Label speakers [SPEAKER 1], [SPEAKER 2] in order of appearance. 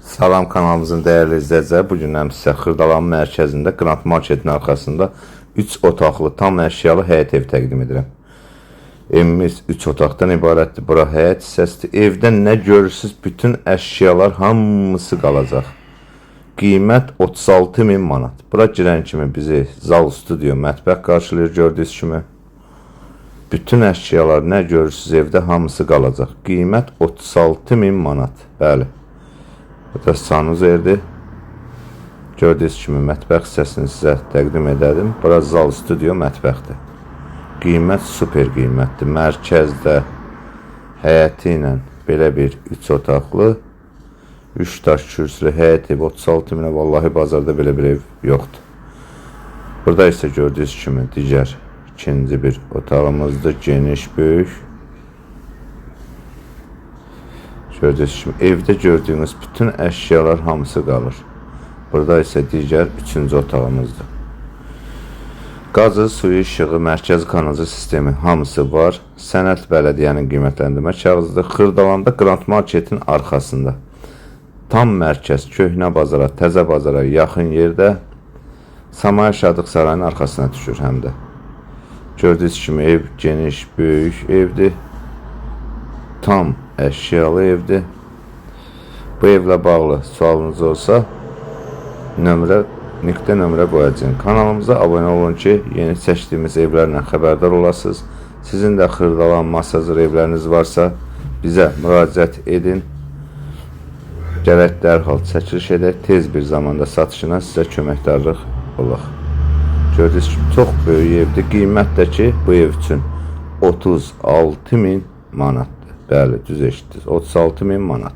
[SPEAKER 1] Salam kanalımızın değerli izləyiciləri, bugün sizə Xırdalanın mərkəzində Qrand Marketin arxasında 3 otaqlı tam əşyalı həyət ev təqdim edirəm. Evimiz 3 otaqdan ibarətdir. Bura həyət hissəsidir. Evdə nə görürsünüz, bütün əşyalar hamısı qalacaq. Qiymət 36.000 manat. Bura girən kimi bizi zal, studio, mətbəx qarşılayır gördüyünüz kimi. Bütün əşyalar nə görürsünüz evdə hamısı qalacaq. Qiymət 36.000 manat. Bəli. Burada sanuz verdi. Gördüyünüz kimi mətbəx hissəsini sizə təqdim edədim. Bura zal, studio, mətbəxdir. Qiymət super qiymətdir. Mərkəzdə həyəti ilə belə bir 3 otaqlı 3 daş kürsülü həyət ev 36.000-ə, vallahi bazarda belə bir ev yoxdur. Burada isə gördüyünüz kimi digər ikinci bir otağımızdır. Geniş, böyük. Gördüyünüz kimi evdə gördüyünüz bütün əşyalar hamısı qalır. Burada isə digər üçüncü otağımızdır. Qazı, suyu, işığı, mərkəzi kanalizasiya sistemi hamısı var. Sənət Bələdiyyənin qiymətləndirmə kağızıdır. Xırdalanda Qrand Marketin arxasında. Tam mərkəz, köhnə bazara, təzə bazara yaxın yerdə Samaya Şadıq Sarayının arxasına düşür həm də. Gördüyünüz kimi ev geniş, böyük evdir. Tam əşyalı evdir. Bu evlə bağlı sualınız olsa nömrə qoyacağım. Kanalımıza abunə olun ki, yeni çəkdiyimiz evlərlə xəbərdar olasınız. Sizin də Xırdalan, Masazır evləriniz varsa bizə müraciət edin. Gələk dərhal çəkiliş edək, tez bir zamanda satışına sizə köməkdarlıq olaq. Gördüyünüz kimi çox böyük evdir. Qiymət də ki bu ev üçün 36.000 manatdır. Bəli, düz eşitdiniz. 36.000 manat.